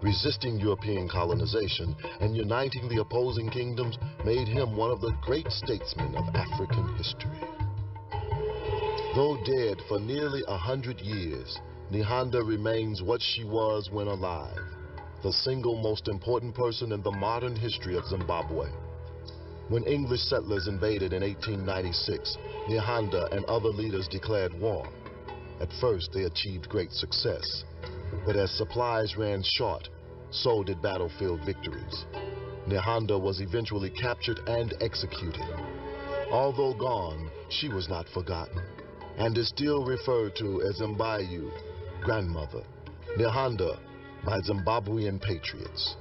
Resisting European colonization and uniting the opposing kingdoms made him one of the great statesmen of African history. Though dead for nearly 100 years, Nihanda remains what she was when alive, the single most important person in the modern history of Zimbabwe. When English settlers invaded in 1896, Nihanda and other leaders declared war. At first, they achieved great success. But as supplies ran short, so did battlefield victories. Nihanda was eventually captured and executed. Although gone, she was not forgotten, and is still referred to as Mbayu, grandmother, Nihanda, by Zimbabwean patriots.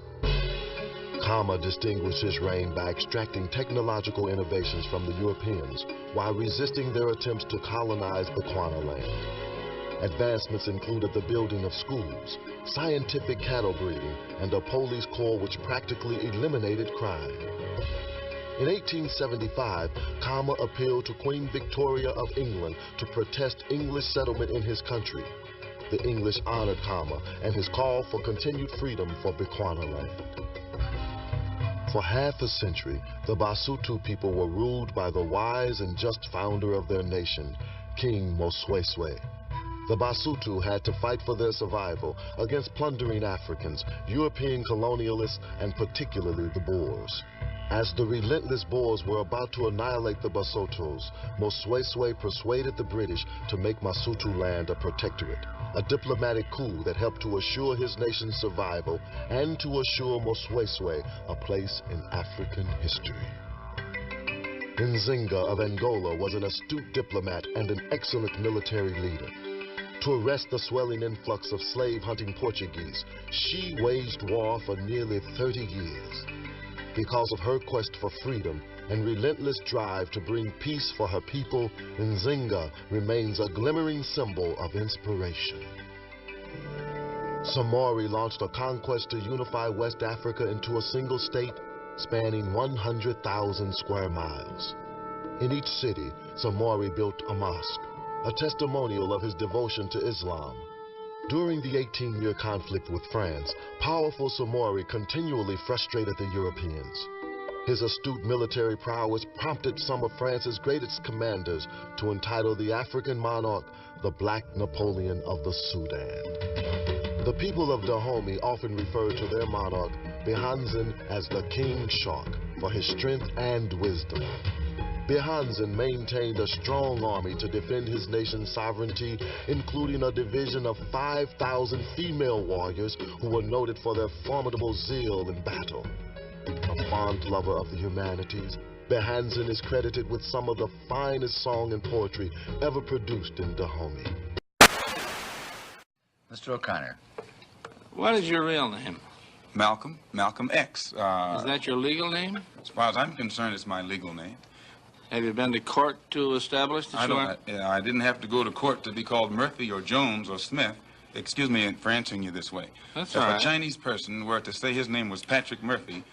Khama distinguished his reign by extracting technological innovations from the Europeans while resisting their attempts to colonize the Kwana land. Advancements included the building of schools, scientific cattle breeding, and a police corps which practically eliminated crime. In 1875, Khama appealed to Queen Victoria of England to protest English settlement in his country. The English honored Khama and his call for continued freedom for Bechuana land. For half a century, the Basutu people were ruled by the wise and just founder of their nation, King Mosweswe. The Basutu had to fight for their survival against plundering Africans, European colonialists, and particularly the Boers. As the relentless Boers were about to annihilate the Basotos, Mosweswe persuaded the British to make Masutu land a protectorate, a diplomatic coup that helped to assure his nation's survival and to assure Mosweswe a place in African history. Nzinga of Angola was an astute diplomat and an excellent military leader. To arrest the swelling influx of slave-hunting Portuguese, she waged war for nearly 30 years. Because of her quest for freedom and relentless drive to bring peace for her people, Nzinga remains a glimmering symbol of inspiration. Samori launched a conquest to unify West Africa into a single state, spanning 100,000 square miles. In each city, Samori built a mosque, a testimonial of his devotion to Islam. During the 18-year conflict with France, powerful Samori continually frustrated the Europeans. His astute military prowess prompted some of France's greatest commanders to entitle the African monarch the Black Napoleon of the Sudan. The people of Dahomey often refer to their monarch, Behanzin, as the King Shark for his strength and wisdom. Behanzin maintained a strong army to defend his nation's sovereignty, including a division of 5,000 female warriors who were noted for their formidable zeal in battle. A fond lover of the humanities, Behanzin is credited with some of the finest song and poetry ever produced in Dahomey. Mr. O'Connor. What is your real name? Malcolm X. Is that your legal name? As far as I'm concerned, it's my legal name. Have you been to court to establish that I didn't have to go to court to be called Murphy or Jones or Smith. Excuse me for answering you this way. That's all right. If a Chinese person were to say his name was Patrick Murphy,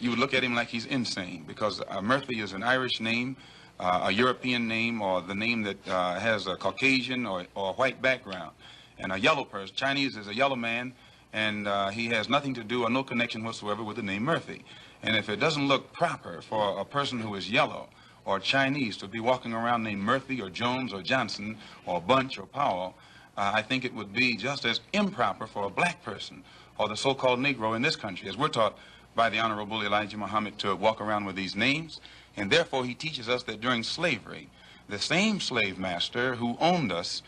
you would look at him like he's insane, because Murphy is an Irish name, a European name, or the name that has a Caucasian or white background. And a yellow person, Chinese is a yellow man, and he has nothing to do or no connection whatsoever with the name Murphy. And if it doesn't look proper for a person who is yellow or Chinese to be walking around named Murphy or Jones or Johnson or Bunch or Powell, I think it would be just as improper for a black person or the so-called Negro in this country, as we're taught by the Honorable Elijah Muhammad, to walk around with these names. And therefore he teaches us that during slavery, the same slave master who owned us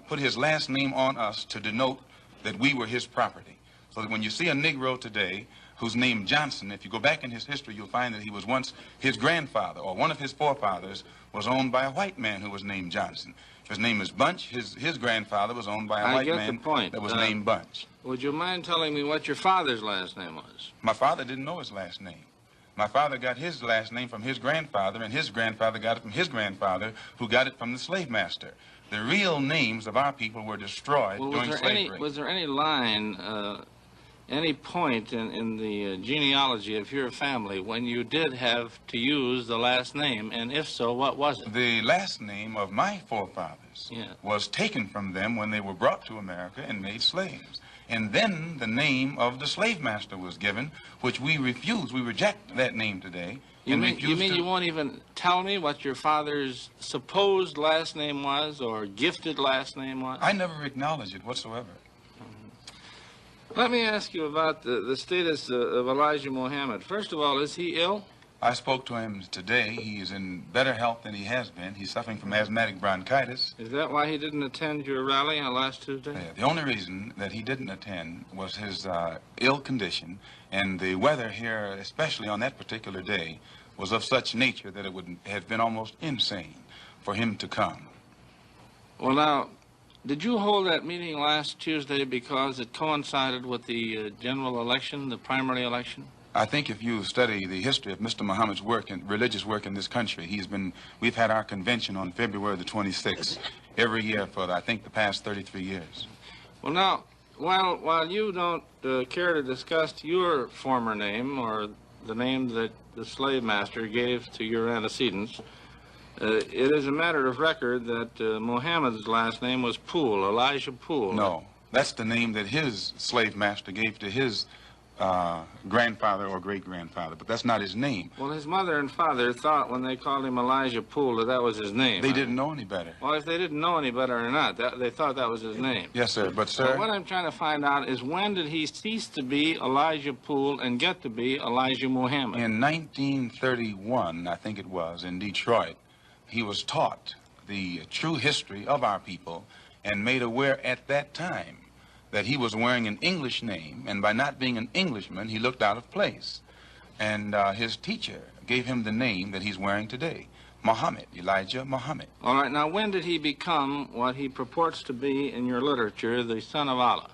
put his last name on us to denote that we were his property. So that when you see a Negro today who's named Johnson, if you go back in his history, you'll find that he was once, his grandfather or one of his forefathers was owned by a white man who was named Johnson. If his name is Bunch, his grandfather was owned by a white man that was named Bunch. Would you mind telling me what your father's last name was? My father didn't know his last name. My father got his last name from his grandfather, and his grandfather got it from his grandfather, who got it from the slave master. The real names of our people were destroyed during slavery. Was there any line, any point in the genealogy of your family when you did have to use the last name, and if so, what was it? The last name of my forefathers was taken from them when they were brought to America and made slaves. And then the name of the slave master was given, which we refuse. We reject that name today. You mean you won't even tell me what your father's supposed last name was or gifted last name was? I never acknowledge it whatsoever. Let me ask you about the status of Elijah Muhammad. First of all, is he ill? I spoke to him today. He is in better health than he has been. He's suffering from asthmatic bronchitis. Is that why he didn't attend your rally on last Tuesday? The only reason that he didn't attend was his ill condition, and the weather here, especially on that particular day, was of such nature that it would have been almost insane for him to come. Well, now, did you hold that meeting last Tuesday because it coincided with the general election, the primary election? I think if you study the history of Mr. Muhammad's work and religious work in this country, we've had our convention on February the 26th every year for, I think, the past 33 years. Well, now, while you don't care to discuss your former name or the name that the slave master gave to your antecedents, it is a matter of record that Muhammad's last name was Poole, Elijah Poole. No, that's the name that his slave master gave to his grandfather or great-grandfather, but that's not his name. Well, his mother and father thought when they called him Elijah Poole that was his name. They didn't know any better. Well, if they didn't know any better or not, they thought that was his name. Yes, sir, but, sir... So what I'm trying to find out is when did he cease to be Elijah Poole and get to be Elijah Muhammad? In 1931, I think it was, in Detroit, he was taught the true history of our people and made aware at that time that he was wearing an English name, and by not being an Englishman, he looked out of place. And his teacher gave him the name that he's wearing today, Muhammad, Elijah Muhammad. All right, now when did he become what he purports to be in your literature, the son of Allah?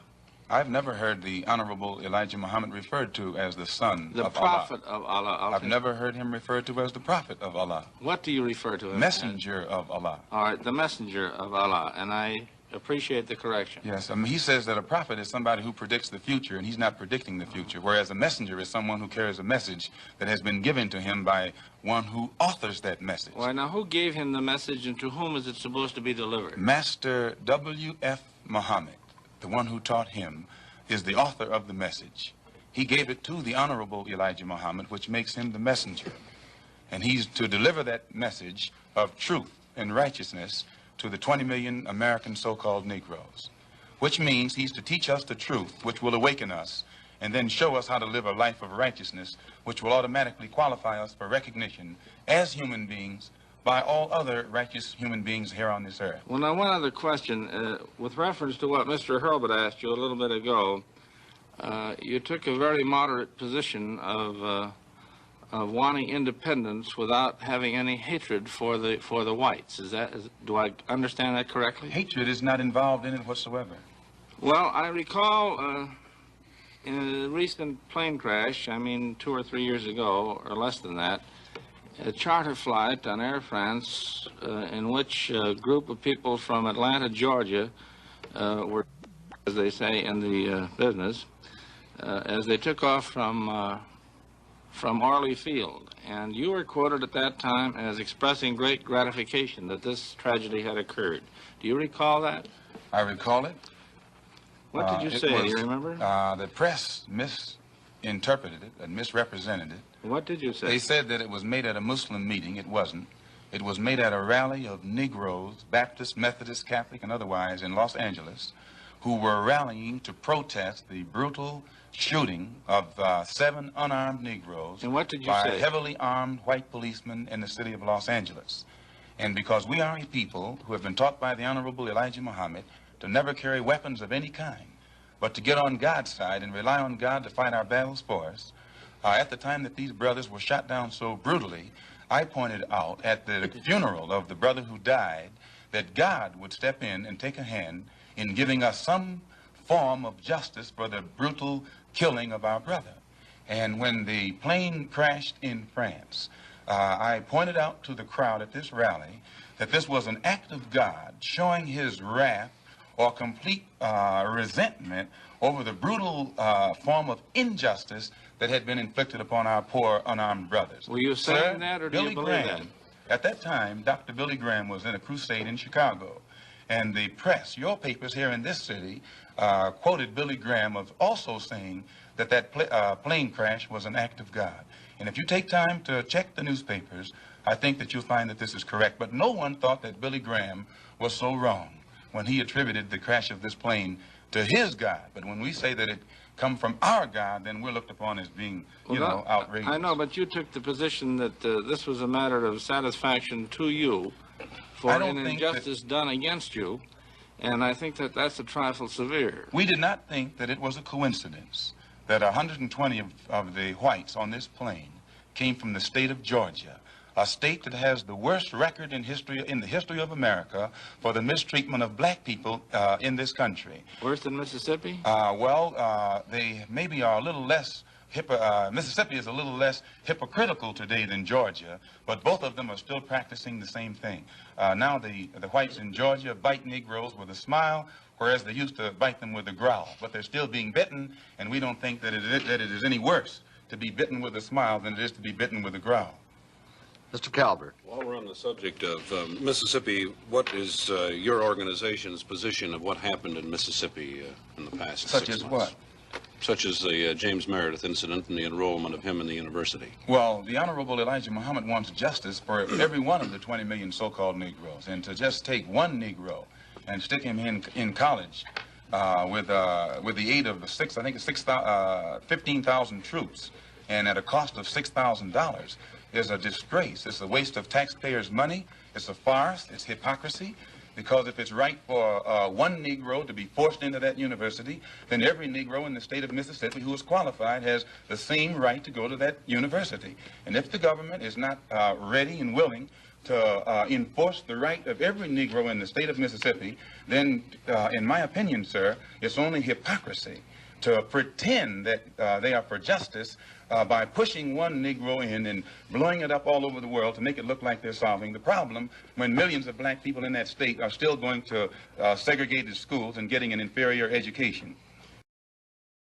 I've never heard the Honorable Elijah Muhammad referred to as the son of Allah. The prophet of Allah. I've never heard him referred to as the prophet of Allah. What do you refer to him Messenger of Allah. All right, the messenger of Allah, and I appreciate the correction. Yes, he says that a prophet is somebody who predicts the future, and he's not predicting the future, whereas a messenger is someone who carries a message that has been given to him by one who authors that message. Well, now, who gave him the message, and to whom is it supposed to be delivered? Master W.F. Muhammad, the one who taught him, is the author of the message. He gave it to the Honorable Elijah Muhammad, which makes him the messenger. And he's to deliver that message of truth and righteousness to the 20 million American so-called Negroes, which means he's to teach us the truth, which will awaken us, and then show us how to live a life of righteousness, which will automatically qualify us for recognition as human beings by all other righteous human beings here on this earth. Well, now, one other question. With reference to what Mr. Hurlbut asked you a little bit ago, you took a very moderate position of wanting independence without having any hatred for the whites. Do I understand that correctly? Hatred is not involved in it whatsoever. Well, I recall in a recent plane crash, I mean 2 or 3 years ago, or less than that, a charter flight on Air France in which a group of people from Atlanta, Georgia, were, as they say in the business, as they took off from Orly Field. And you were quoted at that time as expressing great gratification that this tragedy had occurred. Do you recall that? I recall it. What did you say? Do you remember? The press misinterpreted it and misrepresented it. What did you say? They said that it was made at a Muslim meeting. It wasn't. It was made at a rally of Negroes, Baptist, Methodist, Catholic, and otherwise in Los Angeles, who were rallying to protest the brutal shooting of 7 unarmed Negroes and what did you by say? heavily armed white policemen in the city of Los Angeles. And because we are a people who have been taught by the Honorable Elijah Muhammad to never carry weapons of any kind, but to get on God's side and rely on God to fight our battles for us, at the time that these brothers were shot down so brutally, I pointed out at the funeral of the brother who died that God would step in and take a hand in giving us some form of justice for the brutal killing of our brother. And when the plane crashed in France, I pointed out to the crowd at this rally that this was an act of God showing his wrath or complete resentment over the brutal form of injustice that had been inflicted upon our poor unarmed brothers. Were you saying that, or do you believe that? At that time, Dr. Billy Graham was in a crusade in Chicago, and the press, your papers here in this city, quoted Billy Graham of also saying that that plane crash was an act of God. And if you take time to check the newspapers, I think that you'll find that this is correct. But no one thought that Billy Graham was so wrong when he attributed the crash of this plane to his God. But when we say that it come from our God, then we're looked upon as being, you know, outrageous. I know, but you took the position that this was a matter of satisfaction to you for an injustice done against you, and I think that that's a trifle severe. We did not think that it was a coincidence that 120 of the whites on this plane came from the state of Georgia, a state that has the worst record in the history of America for the mistreatment of black people in this country. Worse than Mississippi? They maybe are a little less, Mississippi is a little less hypocritical today than Georgia, but both of them are still practicing the same thing. Now the whites in Georgia bite Negroes with a smile, whereas they used to bite them with a growl. But they're still being bitten, and we don't think that it is any worse to be bitten with a smile than it is to be bitten with a growl. Mr. Calvert. While we're on the subject of Mississippi, what is your organization's position of what happened in Mississippi in the past 6 months? Such as what? Such as the James Meredith incident and the enrollment of him in the university. Well, the Honorable Elijah Muhammad wants justice for every one of the 20 million so-called Negroes, and to just take one Negro and stick him in college with the aid of 15,000 troops, and at a cost of $6,000, is a disgrace. It's a waste of taxpayers' money. It's a farce. It's hypocrisy. Because if it's right for one Negro to be forced into that university, then every Negro in the state of Mississippi who is qualified has the same right to go to that university. And if the government is not ready and willing to enforce the right of every Negro in the state of Mississippi, then, in my opinion, sir, it's only hypocrisy to pretend that they are for justice by pushing one Negro in and blowing it up all over the world to make it look like they're solving the problem when millions of black people in that state are still going to segregated schools and getting an inferior education.